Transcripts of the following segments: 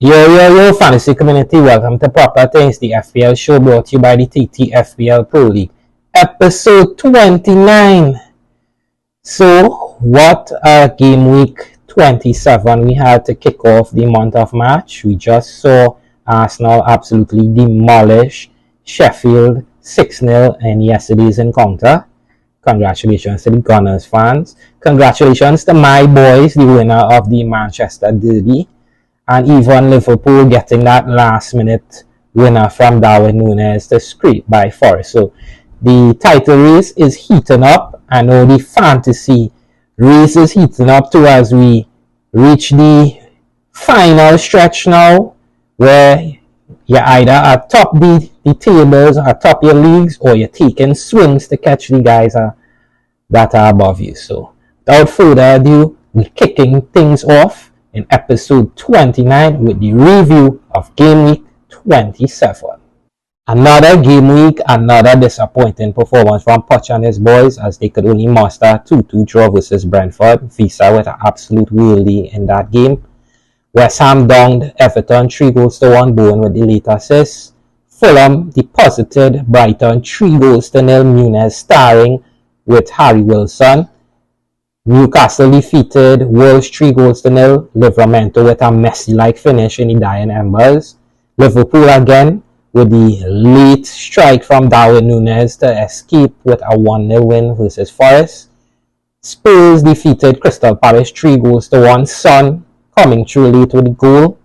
Yo, fantasy community, welcome to Proper Things, the FPL show brought to you by the TT FPL Pro-League, episode 29. So, what a game week 27 we had to kick off the month of March. We just saw Arsenal absolutely demolish Sheffield 6-0 in yesterday's encounter. Congratulations to the Gunners fans. Congratulations to my boys, the winner of the Manchester Derby. And even Liverpool getting that last-minute winner from Darwin Núñez to scrape by Forest. So the title race is heating up. I know the fantasy race is heating up too as we reach the final stretch now, where you're either atop the tables, atop your leagues, or you're taking swings to catch the guys that are above you. So without further ado, we're kicking things off in episode 29 with the review of Game Week 27. Another game week, another disappointing performance from Poch and his boys as they could only muster 2-2 draw versus Brentford. Visa with an absolute wheelie in that game. West Ham downed Everton 3-1, Bowen with the late assist. Fulham deposited Brighton 3-0, Núñez starring with Harry Wilson. Newcastle defeated Wolves 3-0, Livramento with a Messi-like finish in the dying embers. Liverpool again with the late strike from Darwin Núñez to escape with a 1-0 win versus Forest. Spurs defeated Crystal Palace 3-1, Son coming through late with the goal.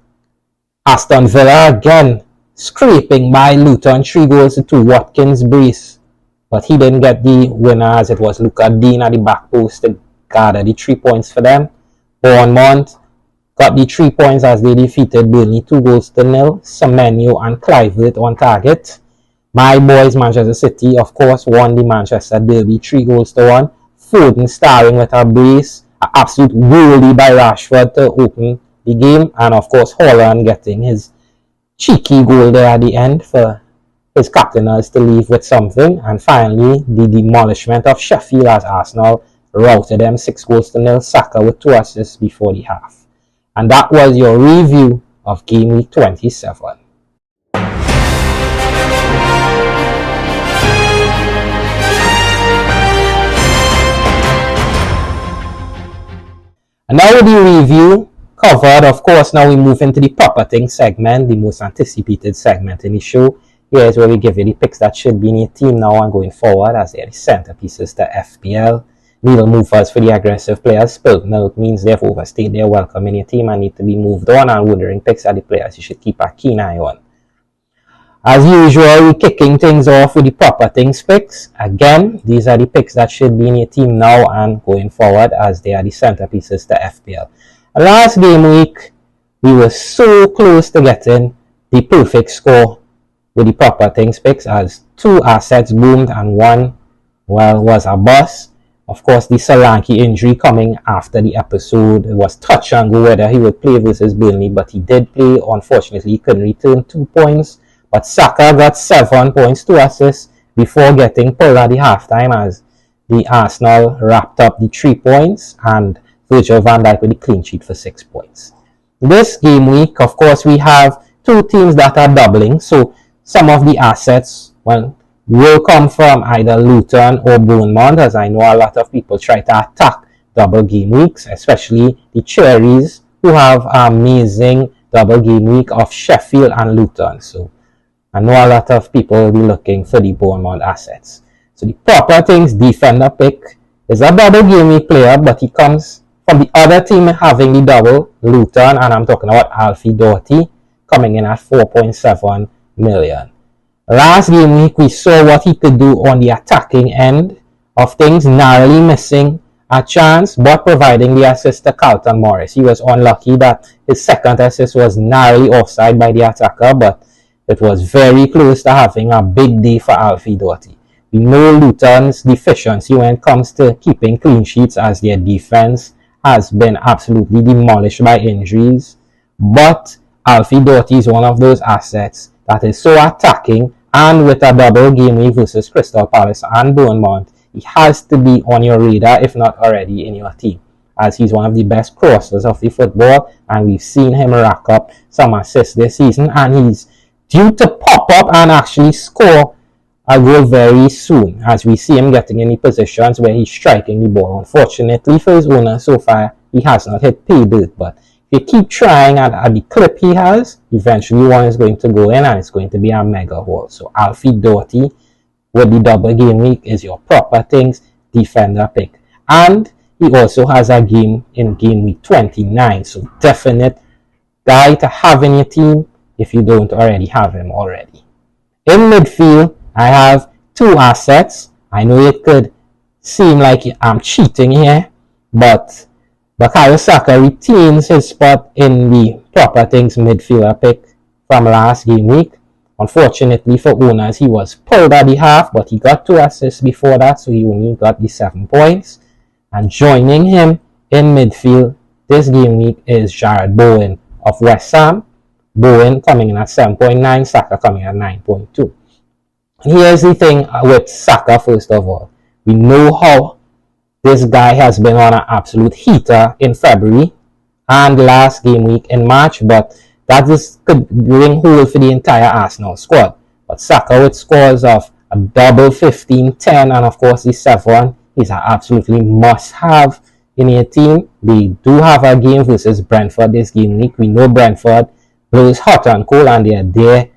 Aston Villa again scraping by Luton 3-2, Watkins brace, but he didn't get the winner as it was Luca Dean at the back post to gather the 3 points for them. Bournemouth got the 3 points as they defeated Burnley 2-0. Semenyo and Kluivert on target. My boys Manchester City, of course, won the Manchester Derby 3-1. Foden starring with a brace, an absolute goalie by Rashford to open the game, and of course Haaland getting his cheeky goal there at the end for his captainers to leave with something. And finally, the demolishment of Sheffield as Arsenal routed them 6-0, Saka with 2 assists before the half. And that was your review of Game Week 27. And now with the review covered, of course, now we move into the Proper Things segment, the most anticipated segment in the show. Here's where we give you the picks that should be in your team now and going forward, as they are the centerpieces to FPL. Needle movers for the aggressive players. Spilled milk means they've overstayed their welcome in your team and need to be moved on, and wondering picks are the players you should keep a keen eye on. As usual, we're kicking things off with the Proper Things picks. Again, these are the picks that should be in your team now and going forward, as they are the centerpieces to FPL. Last game week, we were so close to getting the perfect score with the Proper Things picks, as 2 assets boomed and 1, was a bust. Of course, the Solanke injury coming after the episode. It was touch and go whether he would play versus Burnley, but he did play. Unfortunately, he couldn't return 2 points. But Saka got 7 points, 2 assists before getting pulled at the halftime as the Arsenal wrapped up the 3 points, and Virgil van Dijk with the clean sheet for 6 points. This game week, of course, we have 2 teams that are doubling. So some of the assets, will come from either Luton or Bournemouth, as I know a lot of people try to attack double game weeks, especially the Cherries, who have an amazing double game week of Sheffield and Luton. So I know a lot of people will be looking for the Bournemouth assets. So the Proper Things defender pick is a double game week player, but he comes from the other team having the double, Luton, and I'm talking about Alfie Doughty, coming in at 4.7 million. Last game week, we saw what he could do on the attacking end of things, narrowly missing a chance, but providing the assist to Carlton Morris. He was unlucky that his second assist was narrowly offside by the attacker, but it was very close to having a big day for Alfie Doughty. We know Luton's deficiency when it comes to keeping clean sheets, as their defense has been absolutely demolished by injuries, but Alfie Doughty is one of those assets that is so attacking, and with a double game week versus Crystal Palace and Bournemouth, he has to be on your radar if not already in your team. as he's one of the best crossers of the football, and we've seen him rack up some assists this season, and he's due to pop up and actually score a goal very soon, as we see him getting in the positions where he's striking the ball. Unfortunately for his owner, so far he has not hit pay dirt, but if you keep trying at the clip he has, eventually one is going to go in and it's going to be a mega haul. So Alfie Doughty with the double game week is your proper things defender pick, and he also has a game in game week 29, so definite guy to have in your team if you don't already have him already. In midfield, I have two assets. I know it could seem like I'm cheating here, but Bukayo Saka retains his spot in the proper things midfielder pick from last game week. Unfortunately for owners, he was pulled at the half, but he got 2 assists before that, so he only got the 7 points. And joining him in midfield this game week is Jared Bowen of West Ham. Bowen coming in at 7.9, Saka coming at 9.2. Here's the thing with Saka, first of all. We know how this guy has been on an absolute heater in February and last game week in March, but that just could ring hole for the entire Arsenal squad. But Saka with scores of a double 15, 10, and of course the 7, is an absolutely must-have in your team. They do have a game versus Brentford this game week. We know Brentford blows hot and cold, and they are there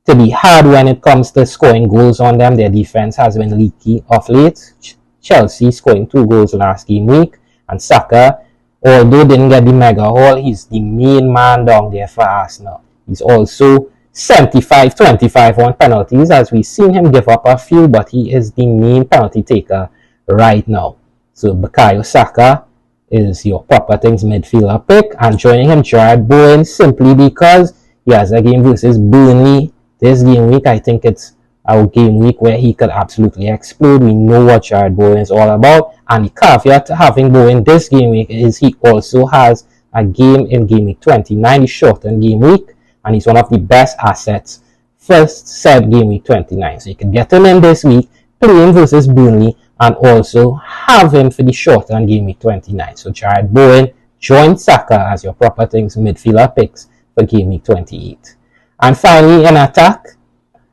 to be hard when it comes to scoring goals on them. Their defense has been leaky of late. Chelsea scoring 2 goals last game week, and Saka, although didn't get the mega haul, he's the main man down there for Arsenal. He's also 75-25 on penalties, as we've seen him give up a few, but he is the main penalty taker right now. So Bukayo Saka is your proper things midfielder pick, and joining him Jared Bowen simply because he has a game versus Burnley this game week. I think it's our game week where he could absolutely explode. We know what Jared Bowen is all about, and the caveat to having Bowen this game week is he also has a game in game week 29, the shortened game week, and he's one of the best assets first said game week 29. So you can get him in this week, playing versus Burnley, and also have him for the shortened game week 29. So Jared Bowen joins Saka as your proper things midfielder picks for game week 28. And finally, in attack,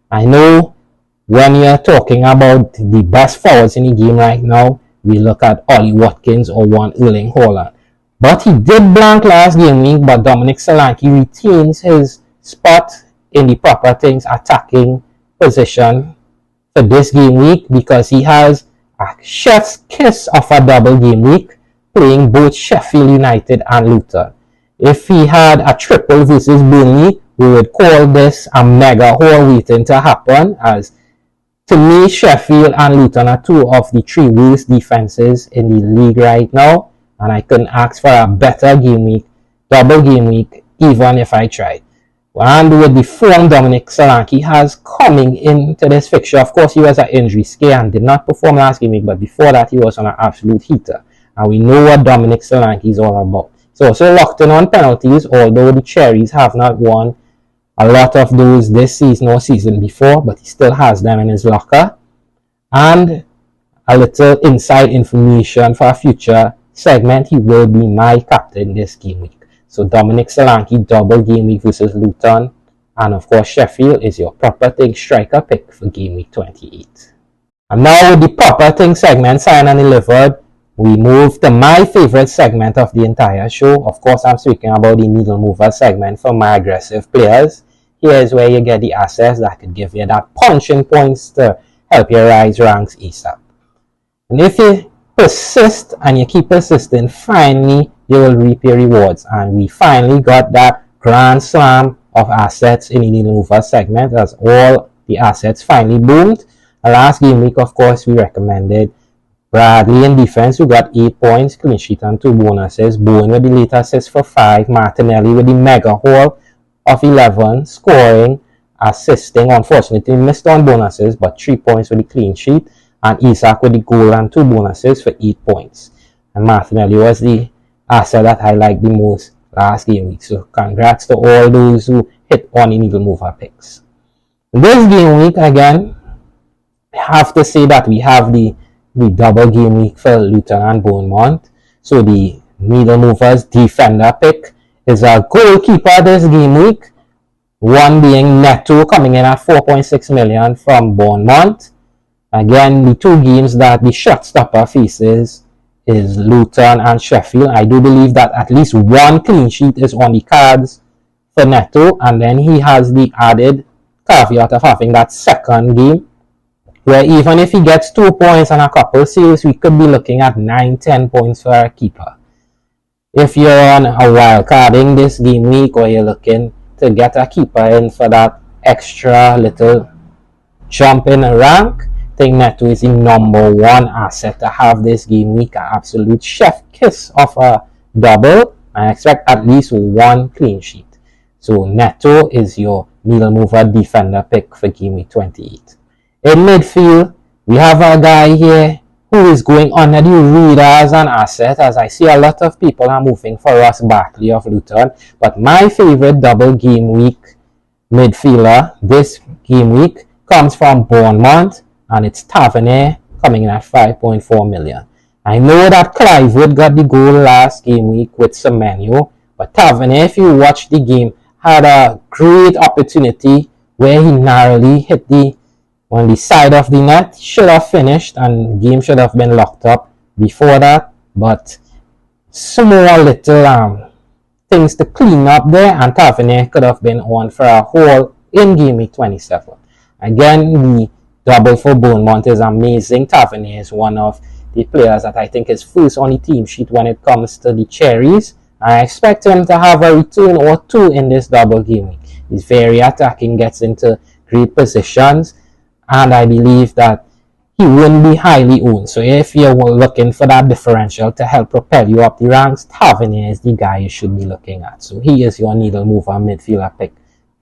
I know when you're talking about the best forwards in the game right now, we look at Ollie Watkins or one Erling Haaland. But he did blank last game week, but Dominic Solanke retains his spot in the proper things attacking position for this game week because he has a chef's kiss of a double game week playing both Sheffield United and Luton. If he had a triple versus Burnley, we would call this a mega haul waiting to happen, as to me Sheffield and Luton are 2 of the 3 worst defenses in the league right now, and I couldn't ask for a better game week, double game week, even if I tried. And with the form Dominic Solanke has coming into this fixture, of course he was an injury scare and did not perform last game week, but before that he was on an absolute heater, and we know what Dominic Solanke is all about. So also locked in on penalties, although the Cherries have not won a lot of those this season or season before, but he still has them in his locker. And a little inside information for a future segment, he will be my captain this game week. So Dominic Solanke double game week versus Luton, and of course Sheffield is your proper thing striker pick for game week 28. And now with the proper thing segment signed and delivered, we move to my favorite segment of the entire show. Of course, I'm speaking about the needle mover segment for my aggressive players. Here's where you get the assets that could give you that punching points to help you rise ranks ASAP. And if you persist and you keep persisting, finally you will reap your rewards. And we finally got that grand slam of assets in the needle mover segment, as all the assets finally boomed. The last game week, of course, we recommended Bradley in defense, who got 8 points, clean sheet and 2 bonuses. Bowen with the late assist for 5. Martinelli with the mega haul of 11, scoring, assisting. Unfortunately, missed on bonuses, but 3 points with the clean sheet. And Isak with the goal and 2 bonuses for 8 points. And Martinelli was the asset that I liked the most last game week. So congrats to all those who hit on the needle mover picks. This game week, again, I have to say that we have the double game week for Luton and Bournemouth. So the needle movers defender pick is a goalkeeper this game week. One being Neto, coming in at 4.6 million from Bournemouth. Again, the two games that the shot-stopper faces is Luton and Sheffield. I do believe that at least one clean sheet is on the cards for Neto, and then he has the added caveat of having that second game where even if he gets 2 points and a couple saves, we could be looking at 9-10 points for a keeper. If you're on a wild carding this game week, or you're looking to get a keeper in for that extra little jump in rank, I think Neto is the number one asset to have this game week. An absolute chef kiss of a double. I expect at least one clean sheet. So Neto is your needle mover defender pick for game week 28. In midfield, we have a guy here who is going under the radar as an asset, as I see a lot of people are moving for Ross Barkley of Luton. But my favorite double game week midfielder this game week comes from Bournemouth, and it's Tavernier, coming in at 5.4 million. I know that Clivewood got the goal last game week with Semenyo, but Tavernier, if you watch the game, had a great opportunity where he narrowly hit on the side of the net. Should have finished and the game should have been locked up before that, but small little things to clean up there, and Tavernier could have been on for a whole in game week 27. Again, the double for Bournemouth is amazing. Tavernier is one of the players that I think is first on the team sheet when it comes to the cherries. I expect him to have a return or two in this double game week. He's very attacking, gets into great positions, and I believe that he wouldn't be highly owned. So if you're looking for that differential to help propel you up the ranks, Tavernier is the guy you should be looking at. So he is your needle mover midfielder pick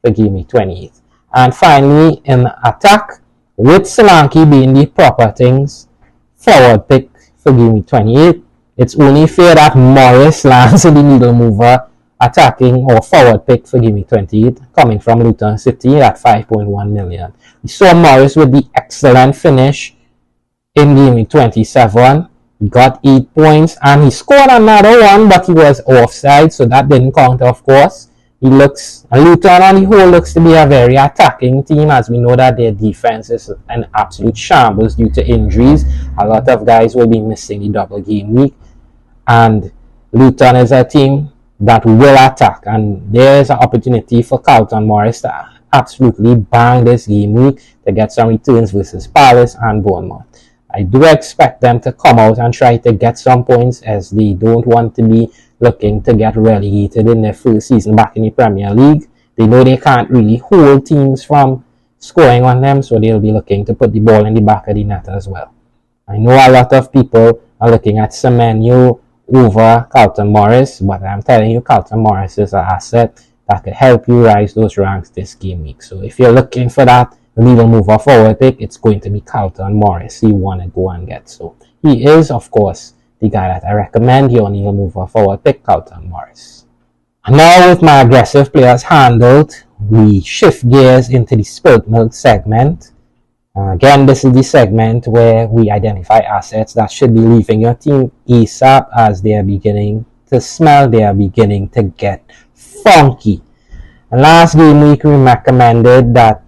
for game week 28. And finally, in attack, with Solanke being the proper things forward pick for game week 28, it's only fair that Morris lands in the needle mover attacking or forward pick for game week 28, coming from Luton City at 5.1 million. We saw Morris with the excellent finish in game week 27. He got 8 points and he scored another one, but he was offside, so that didn't count, of course. Luton on the whole looks to be a very attacking team, as we know that their defense is an absolute shambles due to injuries. A lot of guys will be missing the double game week, and Luton is a team that will attack, and there is an opportunity for Carlton Morris to absolutely bang this game week to get some returns versus Palace and Bournemouth. I do expect them to come out and try to get some points, as they don't want to be looking to get relegated in their first season back in the Premier League. They know they can't really hold teams from scoring on them, so they'll be looking to put the ball in the back of the net as well. I know a lot of people are looking at Semenyo over Carlton Morris, but I'm telling you, Carlton Morris is an asset that could help you rise those ranks this game week. So if you're looking for that needle mover forward pick, it's going to be Carlton Morris you want to go and get. So he is, of course, the guy that I recommend, your needle mover forward pick, Carlton Morris. And now, with my aggressive players handled, we shift gears into the Spilt Milk segment. Again, this is the segment where we identify assets that should be leaving your team ASAP, as they are beginning to smell, they are beginning to get funky. And last game week, we recommended that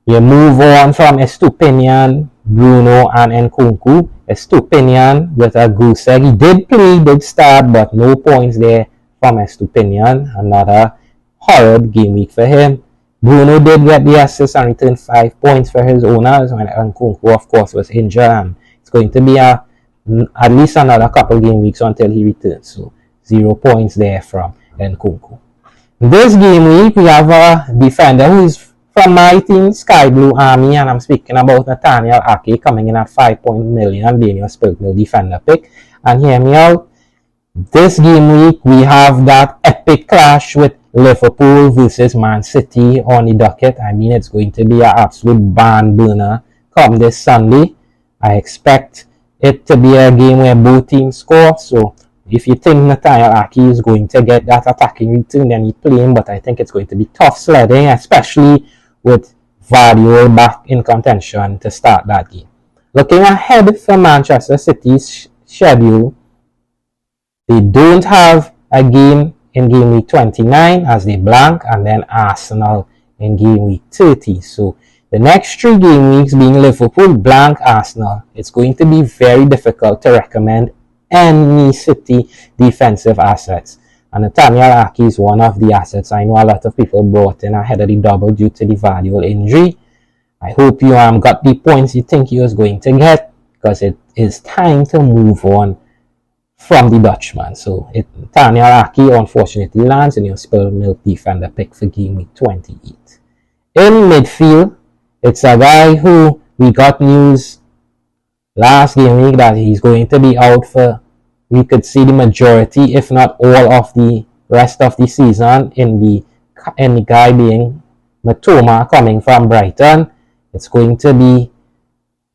you move on from Estupinian, Bruno, and Nkunku. Estupinian with a goose egg. He did play, did start, but no points there from Estupinian. Another horrid game week for him. Bruno did get the assist and returned 5 points for his owners, when Nkunku, of course, was injured, and it's going to be at least another couple game weeks until he returns. So 0 points there from Nkunku. This game week, we have a defender who is from my team, Sky Blue Army, and I'm speaking about Nathaniel Ake, coming in at 5 million, being your Spilt Milk defender pick. And hear me out, this game week we have that epic clash with Liverpool versus Man City on the docket. I mean, it's going to be an absolute barn burner come this Sunday. I expect it to be a game where both teams score, so if you think Nathaniel Ake is going to get that attacking return, then you play him, but I think it's going to be tough sledding, especially with Vardy back in contention to start that game. Looking ahead for Manchester City's schedule, They don't have a game in game week 29 as they blank, and then Arsenal in game week 30. So the next 3 game weeks being Liverpool, blank, Arsenal. It's going to be very difficult to recommend any City defensive assets. And Nathaniel Aki is one of the assets I know a lot of people brought in ahead of the double due to the valuable injury. I hope you got the points you think you was going to get, because it is time to move on from the Dutchman. So Nathaniel Aki unfortunately lands in your spilled milk defender pick for game week 28. In midfield, it's a guy who we got news last game week that he's going to be out for, we could see the majority, if not all, of the rest of the season in the guy being Matoma coming from Brighton. It's going to be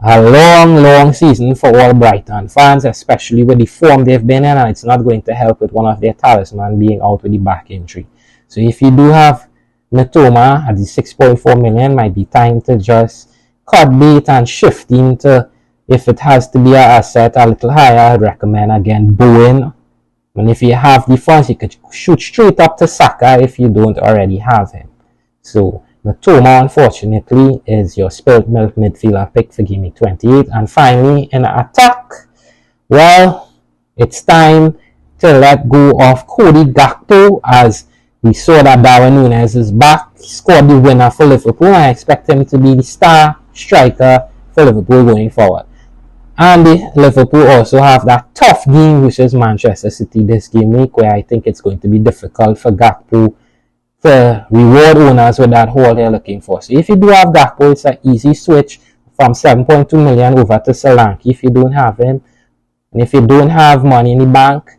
a long season for all Brighton fans, especially with the form they've been in, and it's not going to help with one of their talisman being out with the back injury. So if you do have Matoma at the 6.4 million, might be time to just cut bait and shift into, if it has to be an asset a little higher, I'd recommend again Bowen. And if you have the funds, you could shoot straight up to Saka if you don't already have him. So Matoma, unfortunately, is your spilled milk midfielder pick for game week 28. And finally, in attack, well, it's time to let go of Cody Gakpo, as we saw that Darwin Núñez is back. He scored the winner for Liverpool. I expect him to be the star striker for Liverpool going forward. And Liverpool also have that tough game versus Manchester City this game week, where I think it's going to be difficult for Gakpo to reward owners with that haul they're looking for. So if you do have Gakpo, it's an easy switch from 7.2 million over to Solanke if you don't have him. And if you don't have money in the bank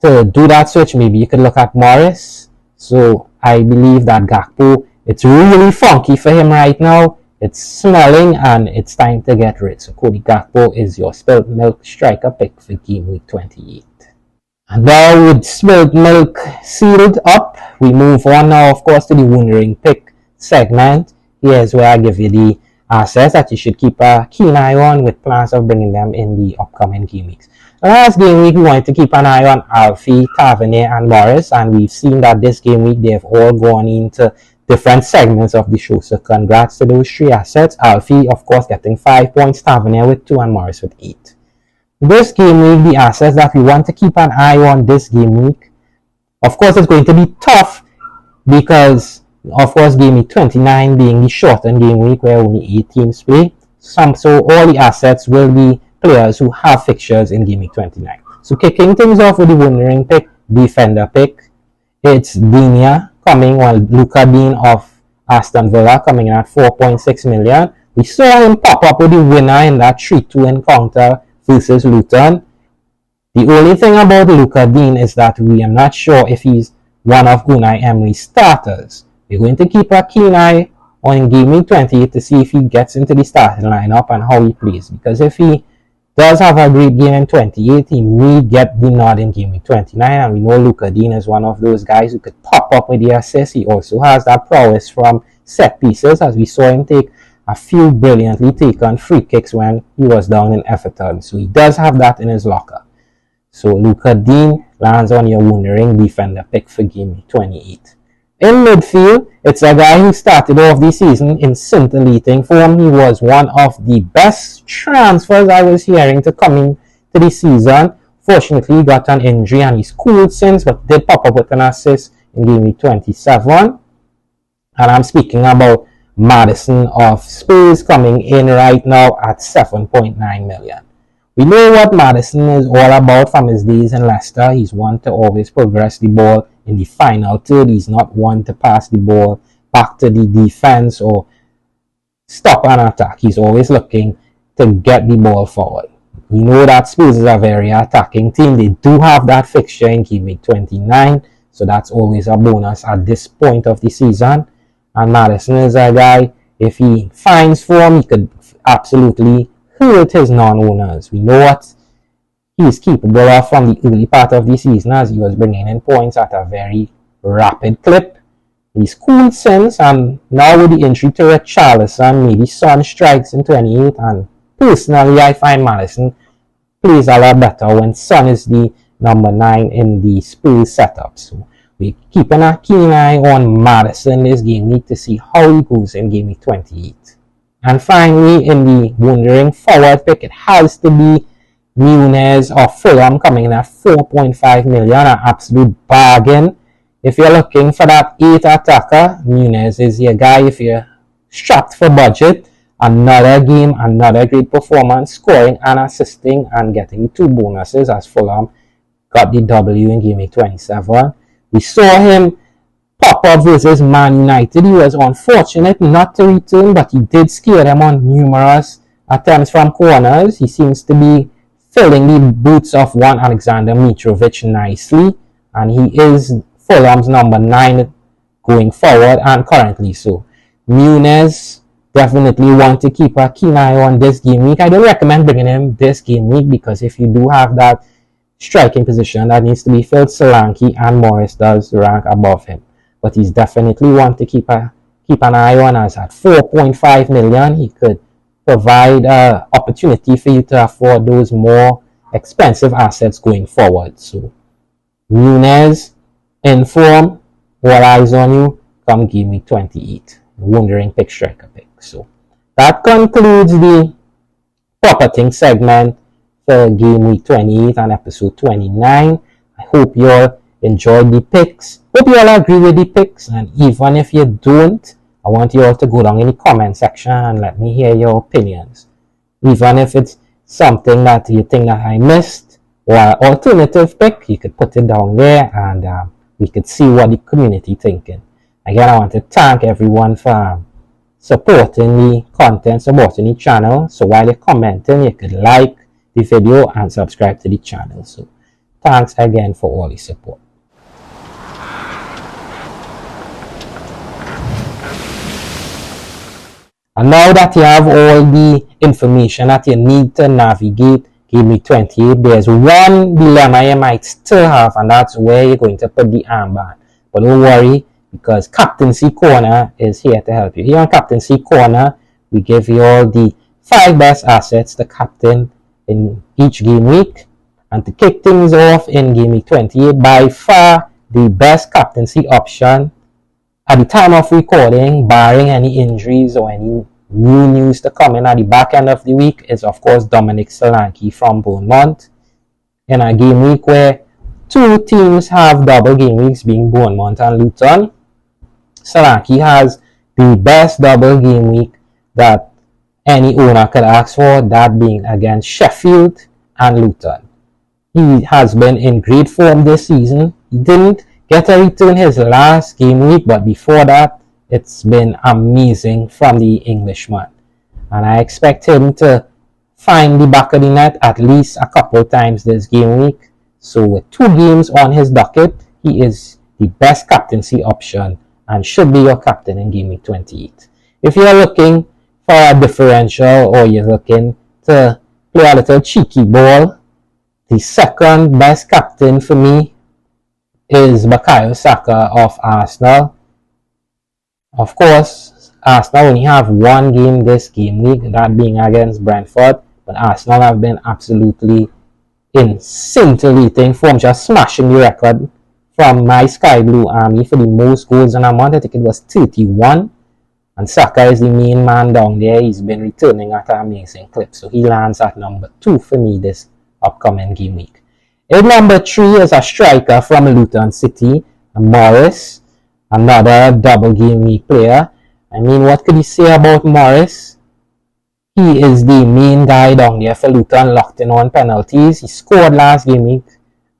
to do that switch, maybe you could look at Morris. So I believe that Gakpo, it's really funky for him right now. It's smelling and it's time to get rid. So Cody Gakpo is your spilled milk striker pick for game week 28. And now with spilled milk sealed up, we move on now, of course, to the wondering pick segment. Here's where I give you the assets that you should keep a keen eye on, with plans of bringing them in the upcoming game weeks. Last game week, we wanted to keep an eye on Alfie, Tavernier, and Morris, and we've seen that this game week they've all gone into different segments of the show. So congrats to those 3 assets. Alfie, of course, getting 5 points, Tavernier with 2, and Morris with 8. This game week, the assets that we want to keep an eye on this game week, of course, it's going to be tough because, of course, game week 29 being the shortened game week where only 8 teams play. So all the assets will be players who have fixtures in game week 29. So kicking things off with the wondering pick, defender pick, it's Digne coming, while Luca Dean of Aston Villa coming in at 4.6 million. We saw him pop up with the winner in that 3-2 encounter versus Luton. The only thing about Luca Dean is that we are not sure if he's one of Unai Emery's starters. We're going to keep a keen eye on game week 28 to see if he gets into the starting lineup and how he plays. Because if he does have a great game in 28, he may get the nod in game week 29, and we know Luca Dean is one of those guys who could pop up with the assist. He also has that prowess from set pieces, as we saw him take a few brilliantly taken free kicks when he was down in Everton. So he does have that in his locker. So Luca Dean lands on your wondering defender pick for game week 28. In midfield, it's a guy who started off the season in scintillating form. He was one of the best transfers I was hearing to coming to the season. Fortunately, he got an injury and he's cooled since, but did pop up with an assist in game week 27. And I'm speaking about Maddison of Spurs, coming in right now at 7.9 million. We know what Maddison is all about from his days in Leicester. He's one to always progress the ball in the final third. He's not one to pass the ball back to the defense or stop an attack. He's always looking to get the ball forward. We know that Spurs is a very attacking team. They do have that fixture in game week 29, so that's always a bonus at this point of the season. And Maddison is a guy, if he finds form, he could absolutely hurt his non-owners. We know what he's capable of from the early part of the season, as he was bringing in points at a very rapid clip. He's cooled since, and now with the injury to Richarlison, maybe Son strikes in 28, and personally I find Maddison plays a lot better when Son is the number 9 in the Spurs setup. So we're keeping a keen eye on Madison this game week to see how he goes in game week 28. And finally, in the wondering forward pick, it has to be Nunez of Fulham, coming in at 4.5 million, an absolute bargain. If you're looking for that 8 attacker, Nunez is your guy. If you're strapped for budget, another game, another great performance, scoring and assisting and getting 2 bonuses as Fulham got the W in game week 27. We saw him pop up versus Man United. He was unfortunate not to return, but he did scare them on numerous attempts from corners. He seems to be filling the boots of one Alexander Mitrovic nicely, and he is Fulham's number 9 going forward and currently so. Nunez, definitely want to keep a keen eye on this game week. I don't recommend bringing him this game week because if you do have that striking position that needs to be filled, Solanke and Morris does rank above him. But he's definitely one to keep an eye on, as at 4.5 million, he could provide an opportunity for you to afford those more expensive assets going forward. So Nunez in form, all eyes on you come game week 28. Wondering pick, striker pick. So that concludes the proper thing segment for game week 28 and episode 29. I hope you all enjoyed the picks. Hope you all agree with the picks, and even if you don't, I want you all to go down in the comment section and let me hear your opinions. Even if it's something that you think that I missed or an alternative pick, you could put it down there and we could see what the community thinking. Again, I want to thank everyone for supporting the content, supporting the channel. So while you're commenting, you could like the video and subscribe to the channel. So thanks again for all the support. And now that you have all the information that you need to navigate game week 28, there's one dilemma you might still have, and that's where you're going to put the armband. But don't worry, because Captaincy Corner is here to help you. Here on Captaincy Corner, we give you all the 5 best assets to captain in each game week. And to kick things off in game week 28, by far the best captaincy option at the time of recording, barring any injuries or any new news to come in at the back end of the week, is of course Dominic Solanke from Bournemouth. In a game week where 2 teams have double game weeks, being Bournemouth and Luton, Solanke has the best double game week that any owner could ask for, that being against Sheffield and Luton. He has been in great form this season. He didn't get a return his last game week, but before that, it's been amazing from the Englishman. And I expect him to find the back of the net at least a couple times this game week. So with 2 games on his docket, he is the best captaincy option and should be your captain in game week 28. If you're looking for a differential or you're looking to play a little cheeky ball, the second best captain for me is Bukayo Saka of Arsenal. Of course, Arsenal only have 1 game this game week, that being against Brentford, but Arsenal have been absolutely in scintillating form, just smashing the record from my Sky Blue Army for the most goals in a month. I think it was 31, and Saka is the main man down there. He's been returning at an amazing clip, so he lands at number 2 for me this upcoming game week. In number 3 is a striker from Luton City, Morris, another double game week player. I mean, what could you say about Morris? He is the main guy down there for Luton, locked in on penalties. He scored last game week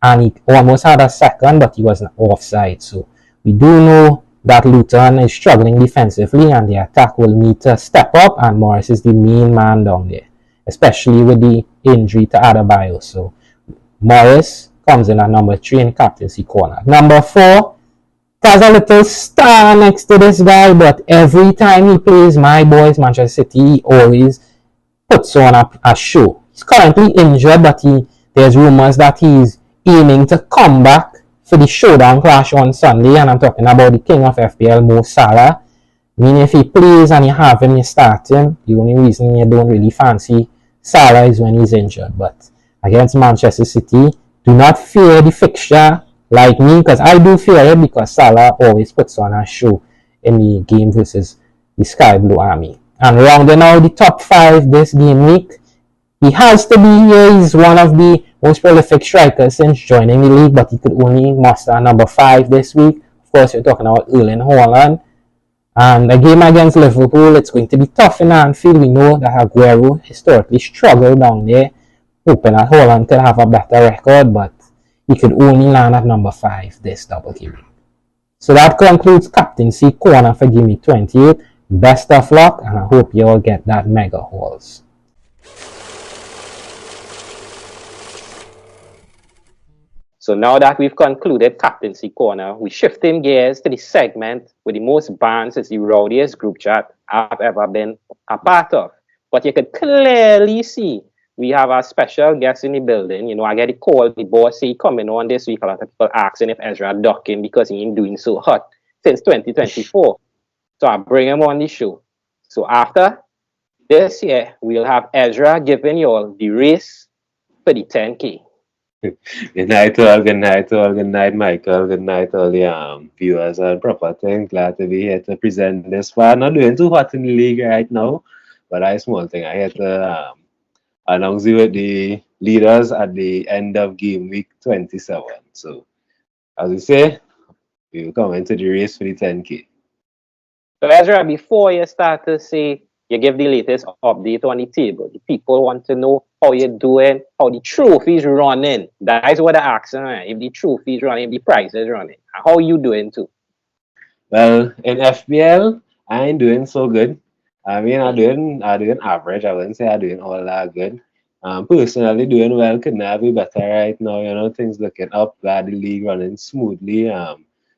and he almost had a second, but he was offside. So we do know that Luton is struggling defensively and the attack will need to step up, and Morris is the main man down there, especially with the injury to Adebayo. So Morris comes in at number 3 in Captaincy Corner. Number 4, there's a little star next to this guy, but every time he plays my boys Manchester City, he always puts on a show. He's currently injured, but there's rumors that he's aiming to come back for the showdown clash on Sunday, and I'm talking about the king of FPL, Mo Salah. I mean, if he plays and you have him, you start him. The only reason you don't really fancy Salah is when he's injured, but against Manchester City, Do not fear the fixture like me, because I do fear it, because Salah always puts on a show in the game versus the Sky Blue Army. And rounding out the top 5 this game week, he has to be here. He's one of the most prolific strikers since joining the league, but he could only muster number 5 this week. Of course, you're talking about Erling Haaland. And a game against Liverpool, it's going to be tough in Anfield. We know that Aguero historically struggled down there, hoping that Haaland could have a better record, but he could only land at number 5 this double game. So that concludes Captaincy Corner for Game Week 28. Best of luck, and I hope you all get that mega hauls. So now that we've concluded Captaincy Corner, we're shifting gears to the segment with the most bans. It's the rowdiest group chat I've ever been a part of. But you could clearly see we have a special guest in the building. You know, I get a call, the boss say coming on this week. A lot of people asking if Ezra ducking because he ain't doing so hot since 2024. So I bring him on the show. So after this year, we'll have Ezra giving you all the race for the 10K. Good night all, good night all, good night Michael, good night all the viewers and proper thing. Glad to be here to present this one. Not doing too hot in the league right now, but I small thing. I had to announce you with the leaders at the end of game week 27. So as we say, we will come into the race for the 10K. So Ezra, before you start to say you give the latest update on the table, the people want to know how you're doing, how the trophies running. That's what they're asking, right? If the trophies running, if the price is running, how you doing too? Well, in FPL, I ain't doing so good. I mean, I'm doing average. I wouldn't say I'm doing all that good. Personally, doing well. Could not be better right now. You know, things looking up. Glad the league running smoothly.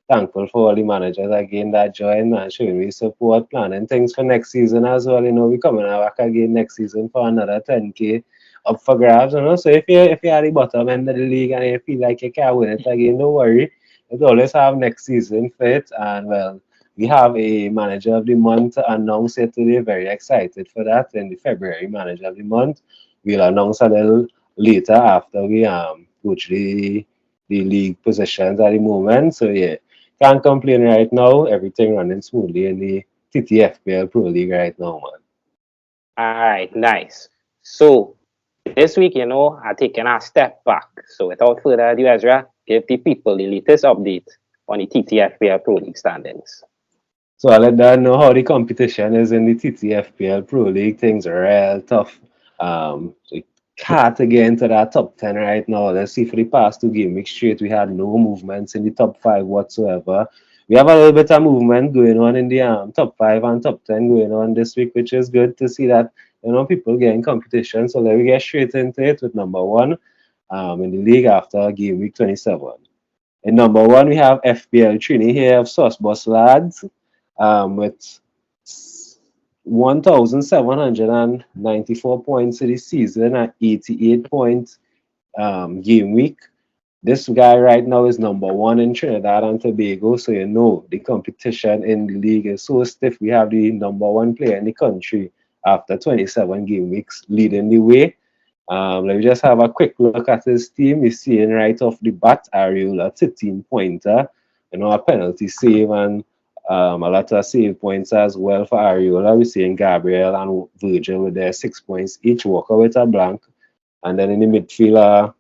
Thankful for all the managers again that joined and showing me support. Planning things for next season as well. You know, we coming back again next season for another 10K up for grabs. You know, so if you're at the bottom end of the league and you feel like you can't win it again, don't worry. You always have next season fit. And well, we have a manager of the month to announce it today. Very excited for that. In the February manager of the month, we'll announce a little later after we go through the league positions at the moment. So yeah, can't complain right now. Everything running smoothly in the TT FPL Pro-League right now, man. All right, nice. So this week, you know, I'm taking a step back. So without further ado, Ezra, give the people the latest update on the TT FPL Pro-League standings. So I'll let them know how the competition is in the TT FPL Pro League. Things are real tough. So can't get into that top 10 right now. Let's see, for the past 2 game weeks straight, we had no movements in the top 5 whatsoever. We have a little bit of movement going on in the top 5 and top 10 going on this week, which is good to see that, you know, people getting competition. So let me get straight into it with number 1 in the league after game week 27. In number 1, we have FPL Trini here of Sauce Boss Lads with 1,794 points for the season at 88 points game week. This guy right now is number 1 in Trinidad and Tobago, so you know the competition in the league is so stiff. We have the number 1 player in the country after 27 game weeks leading the way. Let me just have a quick look at his team. You're seeing right off the bat, Ariola, 13-pointer, you know, a penalty save and a lot of save points as well for Ariola. We're seeing Gabriel and Virgil with their 6 points each, Walker with a blank. And then in the midfield,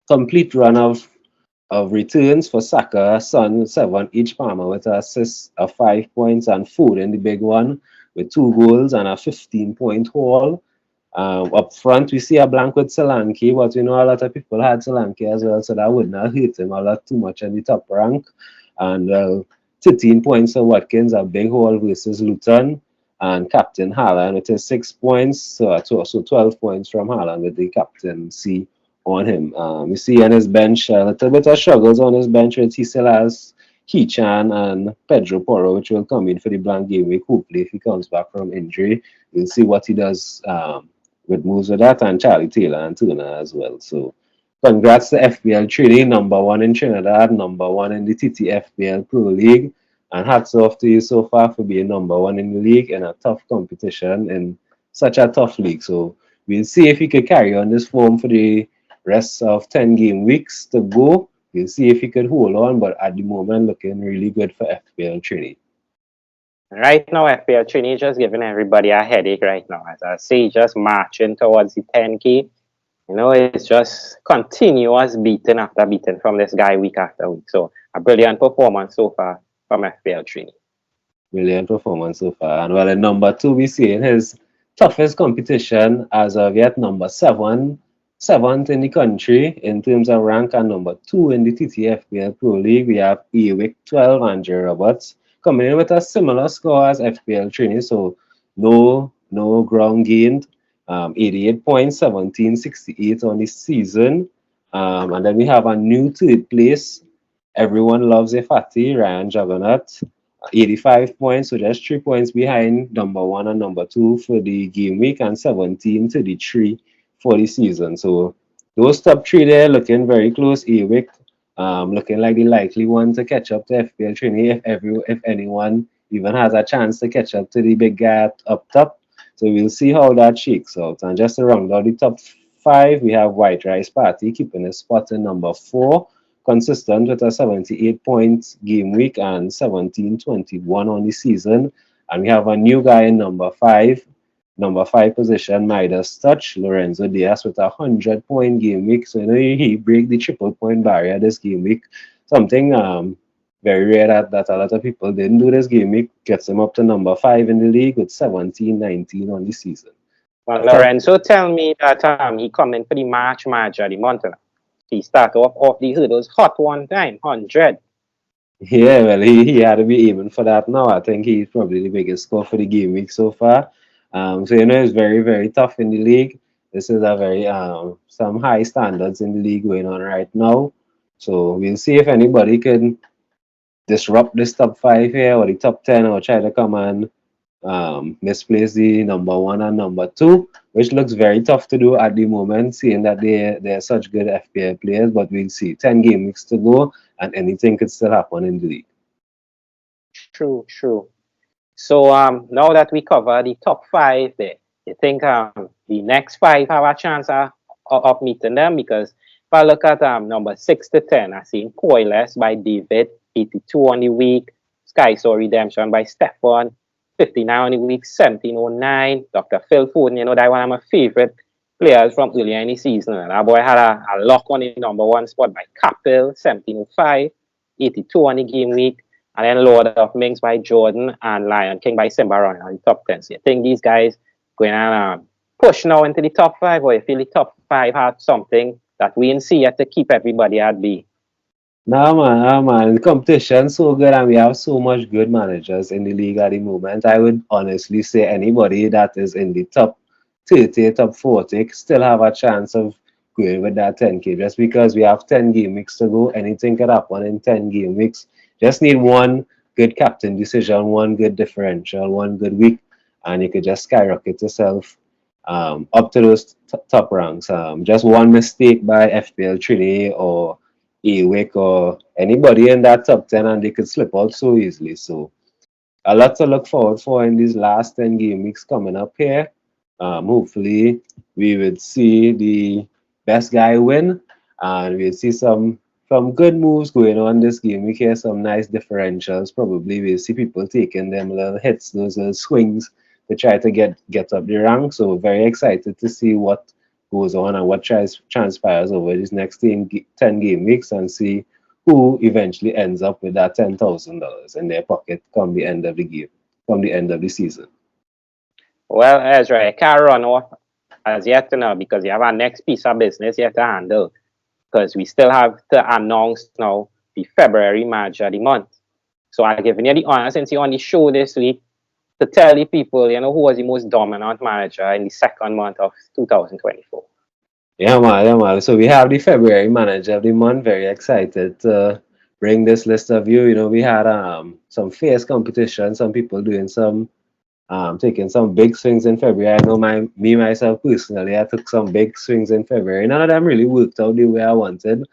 complete run of returns for Saka, Son, 7 each, Palmer with an assist of 5 points, and Food in the big one with 2 goals and a 15-point haul. Up front, we see a blank with Solanke, but we know a lot of people had Solanke as well, so that would not hurt him a lot too much in the top rank. And 13 points for Watkins, a big haul versus Luton, and Captain Haaland with his 6 points, so 12 points from Haaland with the captaincy on him. You see on his bench a little bit of struggles on his bench, with he still has Hichan and Pedro Porro, which will come in for the blank game week. Hopefully, if he comes back from injury, we'll see what he does with moves with that, and Charlie Taylor and Turner as well. So congrats to FPL Trini, number 1 in Trinidad, number 1 in the TT FPL Pro League, and hats off to you so far for being number 1 in the league in a tough competition in such a tough league. So we'll see if he could carry on this form for the rest of 10 game weeks to go. We'll see if he could hold on, but at the moment, looking really good for FPL Trinity. Right now, FPL Trini is just giving everybody a headache right now. As I say, just marching towards the 10K. You know, it's just continuous beating after beating from this guy week after week. So a brilliant performance so far from FPL Trini. Brilliant performance so far. And well, at number 2, we see in his toughest competition as of yet, number 7, 7th in the country in terms of rank, and number 2 in the TT FPL Pro League. We have Awick 12, Andrew Roberts, coming in with a similar score as FPL Trini, so no ground gained. 88 points, 1768 on the season. And then we have a new third place. Everyone loves a fatty, Ryan Juggernaut. 85 points, so just 3 points behind number 1 and number 2 for the game week, and 17-33 for the season. So those top 3 there looking very close. Awick looking like the likely one to catch up to FPL Trini if anyone even has a chance to catch up to the big guy up top. So we'll see how that shakes out. And just to round out the top 5, we have White Rice Party keeping his spot in number 4. Consistent with a 78 points game week and 17-21 on the season. And we have a new guy in number 5 position, Midas Touch, Lorenzo Diaz, with a 100-point game week. So, you know, he break the triple point barrier this game week. Something very rare that a lot of people didn't do this game week. Gets him up to number 5 in the league with 17-19 on the season. Well, Lorenzo tell me that he come in for the March of the month. He started off the hurdles hot one time, 100. Yeah, well, he had to be aiming for that now. I think he's probably the biggest score for the game week so far. So, you know, it's very, very tough in the league. This is a very, some high standards in the league going on right now. So we'll see if anybody can disrupt this top 5 here, or the top 10, or try to come and misplace the number 1 and number 2, which looks very tough to do at the moment, seeing that they're such good FPL players. But we'll see. 10 game weeks to go, and anything could still happen in the league. True. So now that we cover the top 5 there, you think the next 5 have a chance of meeting them? Because if I look at number 6 to 10, I see Coiless by David, 82 on the week. Sky Soul Redemption by Stefan, 59 on the week, 1709. Dr. Phil Foden, you know, that one of my favorite players from earlier in the season. And that boy had a lock on the number 1 spot by Capel, 1705, 82 on the game week. And then Lord of Minks by Jordan, and Lion King by Simba running on the top 10. So you think these guys going to push now into the top 5, or you feel the top 5 had something that we didn't see yet to keep everybody at bay? Nah, man. The competition so good, and we have so much good managers in the league at the moment. I would honestly say anybody that is in the top 30, top 40 still have a chance of going with that 10K. Just because we have 10 game weeks to go, anything could happen in 10 game weeks. Just need one good captain decision, one good differential, one good week, and you could just skyrocket yourself up to those top ranks. Just one mistake by FPL Trini or Awick or anybody in that top 10, and they could slip out so easily. So a lot to look forward for in these last 10 game weeks coming up here. Hopefully we would see the best guy win, and we'll see some good moves going on this game week here, some nice differentials. Probably we'll see people taking them little hits, those little swings to try to get up the rank. So very excited to see what goes on and what transpires over these next 10 game weeks, and see who eventually ends up with that $10,000 in their pocket come the end of the game, come the end of the season. Well, Ezra, I can't run off as yet to know, because you have our next piece of business yet to handle. Because we still have to announce now the February match of the month. So I'm giving you the honor, since you're on the show this week, to tell the people, you know, who was the most dominant manager in the second month of 2024. Yeah, man. So we have the February manager of the month. Very excited to bring this list of you. You know, we had some fierce competition, some people doing some taking some big swings in February. I know myself personally, I took some big swings in February. None of them really worked out the way I wanted.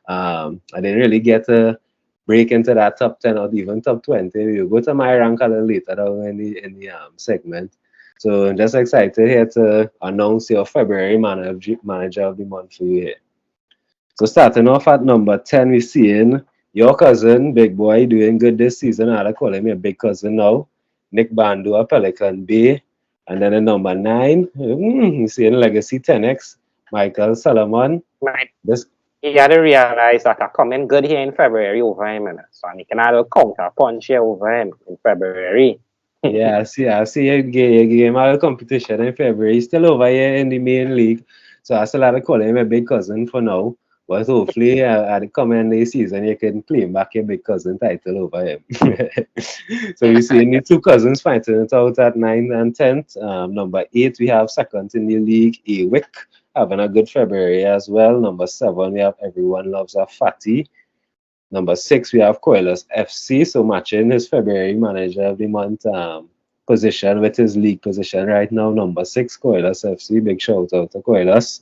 I didn't really get to break into that top 10 or even top 20. We'll go to my rank a little later down in the segment. So I'm just excited here to announce your February manager of the month for you here. So starting off at number 10, we're seeing your cousin, big boy, doing good this season. I call him your big cousin now. Nick Bandu, Pelican Bay. And then at number 9, we're seeing Legacy 10X, Michael Solomon. Right. This You gotta realize that I come in good here in February over him, and so I can add a counter punch here over him in February. Yeah, I see you game out of competition in February. He's still over here in the main league. So I still have to call him a big cousin for now. But hopefully at the coming day season you can claim back your big cousin title over him. So you see the two cousins fighting it out at 9th and 10th. Number 8 we have second in the league, Awick, having a good February as well. Number 7 we have Everyone Loves a Fatty. Number 6, we have Coilus FC, so matching his February manager of the month position with his league position right now. Number 6, Coilus FC, big shout out to Coilus.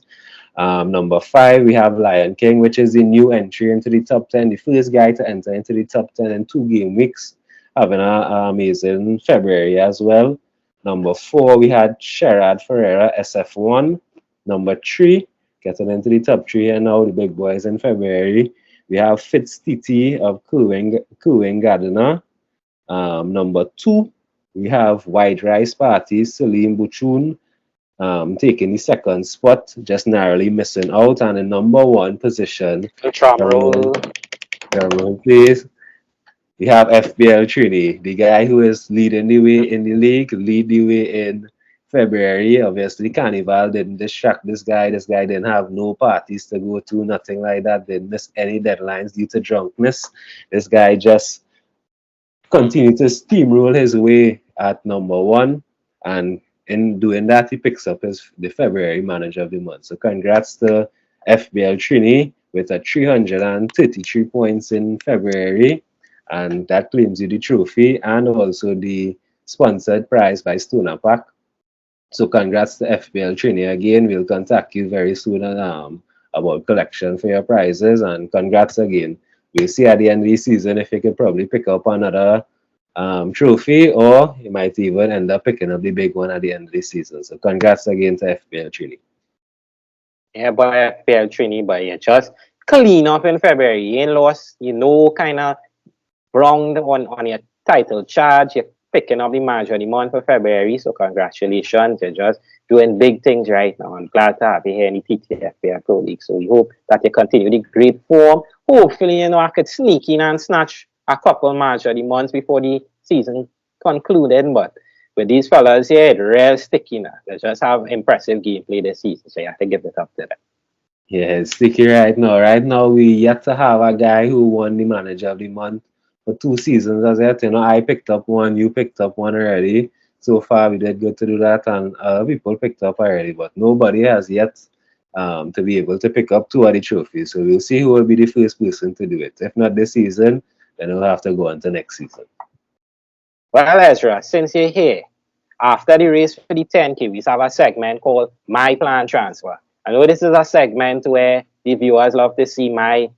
Number 5, we have Lion King, which is the new entry into the top 10, the first guy to enter into the top 10 in 2 game weeks, having an amazing February as well. Number 4, we had Sherrod Ferreira, SF1. Number 3, getting into the top 3 and now the big boys in February. We have Fitz TT of Cooing Gardner. Number 2, we have White Rice Party, Salim Buchun, taking the second spot, just narrowly missing out. And in number 1 position, Drum roll. please, we have FPL Trini, the guy who is leading the way in the league, lead the way in February. Obviously, Carnival didn't distract this guy. This guy didn't have no parties to go to, nothing like that. Didn't miss any deadlines due to drunkenness. This guy just continued to steamroll his way at number 1. And in doing that, he picks up the February manager of the month. So congrats to FBL Trini with a 333 points in February. And that claims you the trophy and also the sponsored prize by Stoner Pack. So congrats to FPL Trini again. We'll contact you very soon about collection for your prizes, and congrats again. We'll see at the end of the season if you could probably pick up another trophy, or you might even end up picking up the big one at the end of the season. So congrats again to FPL Trini. Yeah, but FPL Trini, but you just clean up in February. You ain't lost, kind of wrong on your title charge. You're picking up the manager of the month for February, so congratulations. You're just doing big things right now. I'm glad to have you here in the TT FPL Pro-League. So we hope that you continue the great form. Hopefully, I could sneak in and snatch a couple manager of the months before the season concluded. But with these fellas here, it's real sticky now. They just have impressive gameplay this season, so you have to give it up to them. Yeah, it's sticky right now. Right now, we yet to have a guy who won the manager of the month for 2 seasons as yet. I picked up one, you picked up one already. So far, we did good to do that, and other people picked up already, but nobody has yet to be able to pick up 2 of the trophies. So we'll see who will be the first person to do it. If not this season, then we'll have to go on to next season. Well, Ezra, since you're here, after the race for the 10K, we have a segment called My Plan Transfer. I know this is a segment where the viewers love to see my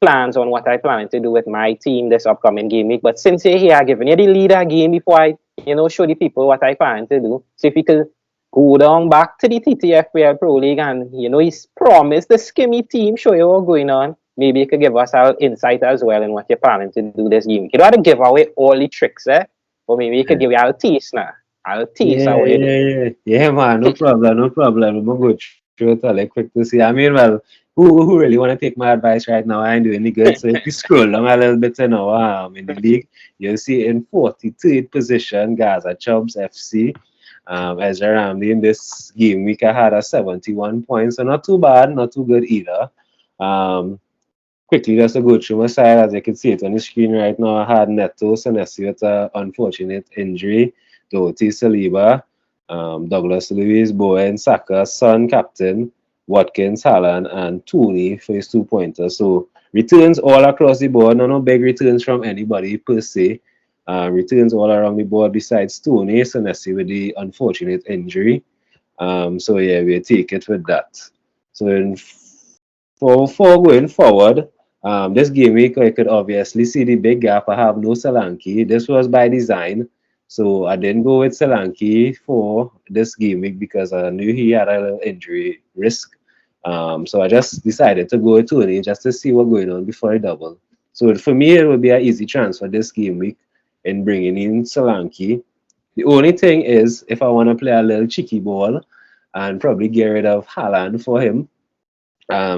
plans on what I plan to do with my team this upcoming game week. But since you're here, I'm giving you the leader game before I, show the people what I plan to do. So if you could go down back to the TT FPL Pro-League and, he's promised the skimmy team, show you what's going on. Maybe you could give us our insight as well in what you're planning to do this game. You don't have to give away all the tricks, but maybe you could give you our tease now. I'll tease Yeah, man, no problem. I'm going to go through it like quick to see. I mean, well, who really want to take my advice right now? I ain't doing any good. So if you scroll down a little bit in the league, you'll see in 43rd position, Gaza Chubbs FC. Ezra Ramley in this game week, I had a 71 points, so not too bad, not too good either. Quickly, just to go through my side, as you can see it on the screen right now, I had Neto Senesi with an unfortunate injury, Doty Saliba, Douglas Luiz, Bowen, Saka, Son, Captain, Watkins, Haaland, and Tony for his 2-pointers. So returns all across the board, no big returns from anybody per se. Returns all around the board besides Tony Senesi with the unfortunate injury. So yeah, we'll take it with that. So for going forward, this game week, I could obviously see the big gap. I have no Solanke. This was by design. So I didn't go with Solanke for this game week because I knew he had a little injury risk. So I just decided to go with Tony just to see what's going on before I double. So for me, it would be an easy transfer this game week in bringing in Solanke. The only thing is, if I want to play a little cheeky ball and probably get rid of Haaland for him,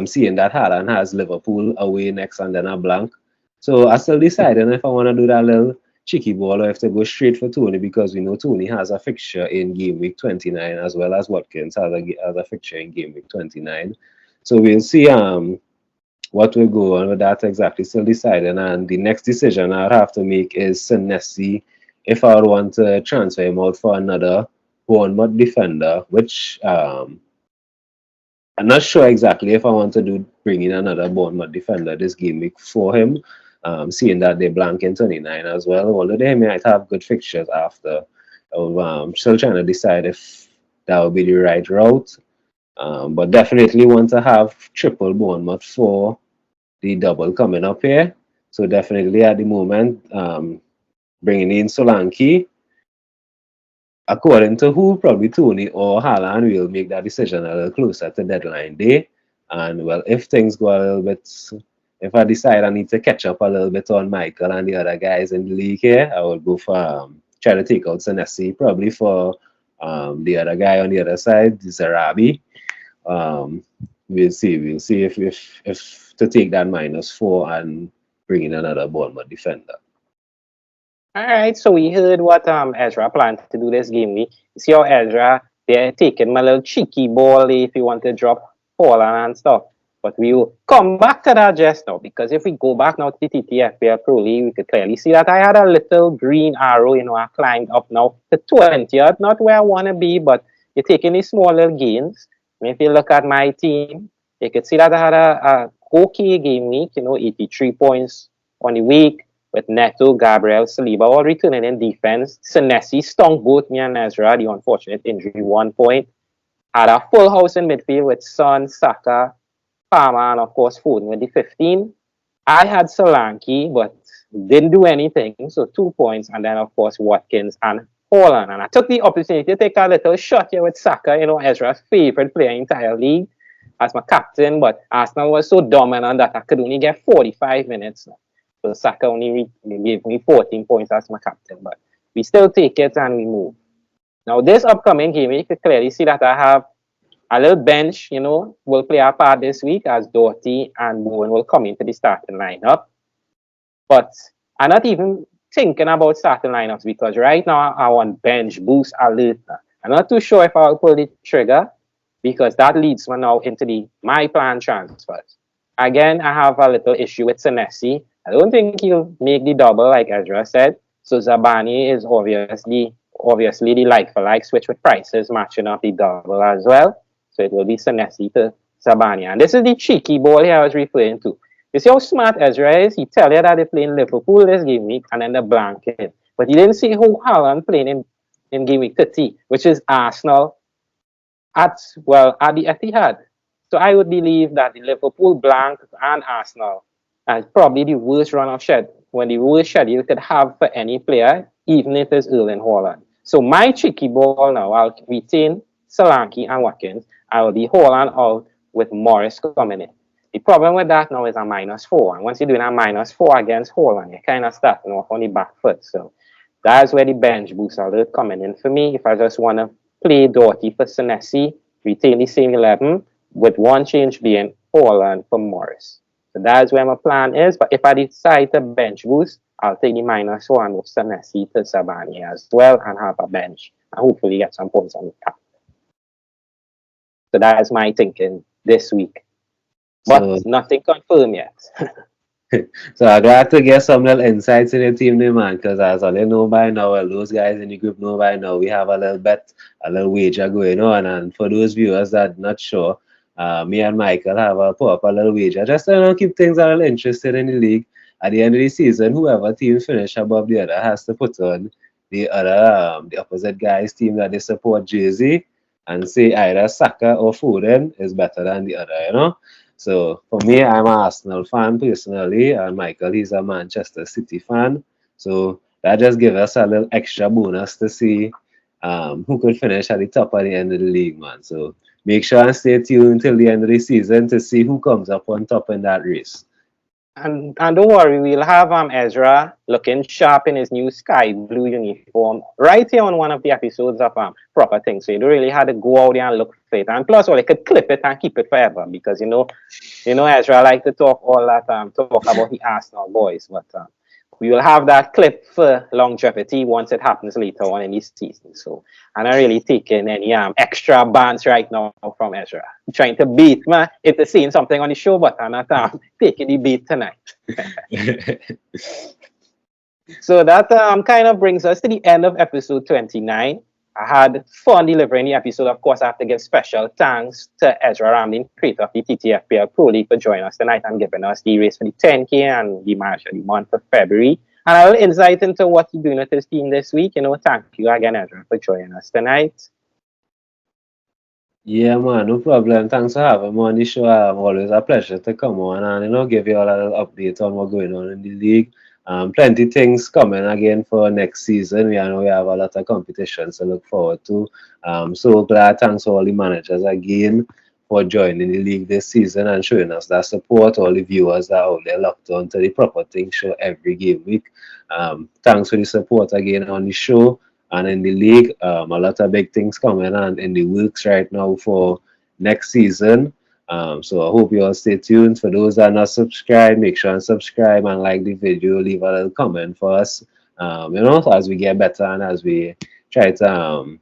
seeing that Haaland has Liverpool away next and then a blank. So I still deciding if I want to do that little cheeky ball or if to go straight for Tony, because we know Tony has a fixture in game week 29 as well as Watkins has a fixture in game week 29. So we'll see what will go on with that exactly. Still deciding, and the next decision I'd have to make is Senesi, if I would want to transfer him out for another Bournemouth defender, which I'm not sure exactly if I want to bring in another Bournemouth defender this game week for him, seeing that they blank in 29 as well. Although they might have good fixtures after. I'm still trying to decide if that would be the right route. But definitely want to have triple Bournemouth for the double coming up here. So definitely at the moment, bringing in Solanke. According to who, probably Tony or Haaland will make that decision a little closer to deadline day. And well, if things go a little bit, if I decide I need to catch up a little bit on Michael and the other guys in the league here, I will go for try to take out Senesi, probably for the other guy on the other side, Zarabi. We'll see if to take that -4 and bring in another Bournemouth defender. All right, so we heard what Ezra planned to do this game week. You see how Ezra, they're taking my little cheeky ball if you want to drop Holland and stuff. But we will come back to that just now, because if we go back now to the TT FPL Pro-League, we could clearly see that I had a little green arrow, I climbed up now to 20th, not where I want to be, but you're taking these small little gains. If you look at my team, you could see that I had a okay game week, 83 points on the week, with Neto, Gabriel, Saliba all returning in defense. Senesi stung both me and Ezra, the unfortunate injury, 1 point. Had a full house in midfield with Son, Saka, Palmer, and of course Foden with the 15. I had Solanke, but didn't do anything, so 2 points. And then of course Watkins and Holland. And I took the opportunity to take a little shot here with Saka, Ezra's favorite player in the entire league, as my captain. But Arsenal was so dominant that I could only get 45 minutes. So Saka only gave me 14 points as my captain, but we still take it and we move. Now, this upcoming game, you can clearly see that I have a little bench, will play a part this week as Doherty and Bowen will come into the starting lineup. But I'm not even thinking about starting lineups, because right now I want bench boost alert. I'm not too sure if I'll pull the trigger, because that leads me now into my plan transfers. Again, I have a little issue with Senesi. I don't think he'll make the double like Ezra said. So Zabani is obviously the like-for-like switch with prices matching up the double as well. So it will be Senesi to Zabani. And this is the cheeky ball here I was referring to. You see how smart Ezra is? He tell you that they're playing Liverpool this game week and then the blanket. But he didn't see who Haaland playing in game week 30, which is Arsenal at the Etihad. So I would believe that the Liverpool blank and Arsenal is probably the worst run of schedule, when the worst schedule you could have for any player, even if it's Erling Haaland. So my cheeky ball now, I'll retain Solanke and Watkins. I will be Haaland out with Morris coming in. The problem with that now is a -4. And once you're doing a -4 against Haaland, you're kind of starting off on the back foot. So that's where the bench boost alert coming in for me. If I just want to play Doherty for Senesi, retain the same 11, with one change being Haaland for Morris. So that's where my plan is. But if I decide to bench boost, I'll take the -1 with Senesi to Zabani as well and have a bench and hopefully get some points on the top. So that is my thinking this week. But nothing confirmed yet. So I'm glad to get some little insights in your team there, man, because as all you know by now, well, those guys in the group know by now, we have a little bet, a little wager going on. And for those viewers that are not sure, me and Michael have a put up a little wager just to keep things a little interested in the league. At the end of the season, whoever team finish above the other has to put on the other, the opposite guy's team that they support jersey and say either Saka or Foden is better than the other, So for me, I'm an Arsenal fan personally, and Michael, he's a Manchester City fan. So that just gives us a little extra bonus to see who could finish at the top at the end of the league, man. So make sure and stay tuned till the end of the season to see who comes up on top in that race. And don't worry, we'll have Ezra looking sharp in his new sky blue uniform right here on one of the episodes of Proper Things. So you don't really have to go out there and look for it. And plus, well, you could clip it and keep it forever because you know Ezra like to talk all that talk about the Arsenal boys, but we will have that clip for longevity once it happens later on in this season. So I'm not really taking any extra bans right now from Ezra. I'm trying to beat me into seeing something on the show, but I'm not taking the beat tonight. So that kind of brings us to the end of episode 29. I had fun delivering the episode. Of course, I have to give special thanks to Ezra Ramlin, creator of the TT FPL Pro-League, for joining us tonight and giving us the race for the 10K and the match of the month for February. And a little insight into what he's doing with his team this week. Thank you again, Ezra, for joining us tonight. Yeah, man, no problem. Thanks for having me on the show. Always a pleasure to come on and give you all a little update on what's going on in the league. Plenty things coming again for next season. We know we have a lot of competitions to look forward to. So glad. Thanks to all the managers again for joining the league this season and showing us that support. All the viewers that are out there locked on to the Proper Things show every game week. Thanks for the support again on the show and in the league. A lot of big things coming on in the works right now for next season. So I hope you all stay tuned. For those that are not subscribed, make sure and subscribe and like the video. Leave a little comment for us. As we get better and as we try to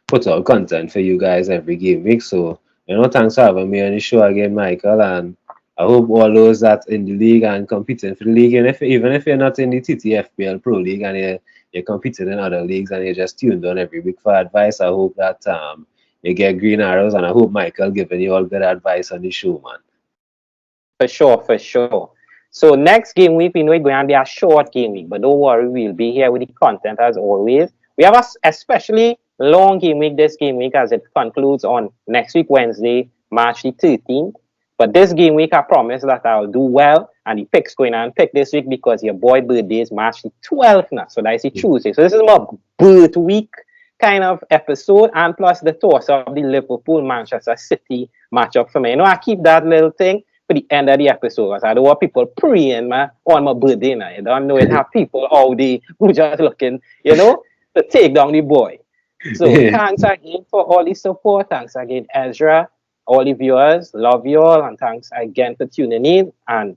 put out content for you guys every game week. So thanks for having me on the show again, Michael. And I hope all those that in the league and competing for the league, and even if you're not in the TT FPL Pro League and you're competing in other leagues and you're just tuned on every week for advice, I hope that you get green arrows, and I hope Michael giving you all good advice on the show, man. For sure. So next game week, we know it's going to be a short game week, but don't worry, we'll be here with the content as always. We have a especially long game week this game week as it concludes on next week, Wednesday, March the 13th. But this game week, I promise that I'll do well, and the picks going on pick this week because your boy birthday is March the 12th now, so that's a Tuesday. So this is my birth week kind of episode, and plus the toss of the Liverpool-Manchester City matchup for me. I keep that little thing for the end of the episode because I don't want people praying on my birthday now. You don't know it have people out there who just looking, to take down the boy. So thanks again for all the support. Thanks again, Ezra, all the viewers. Love you all, and thanks again for tuning in. And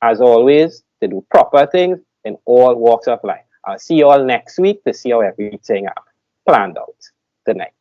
as always, to do proper things in all walks of life. I'll see you all next week to see how everything planned out. Good night.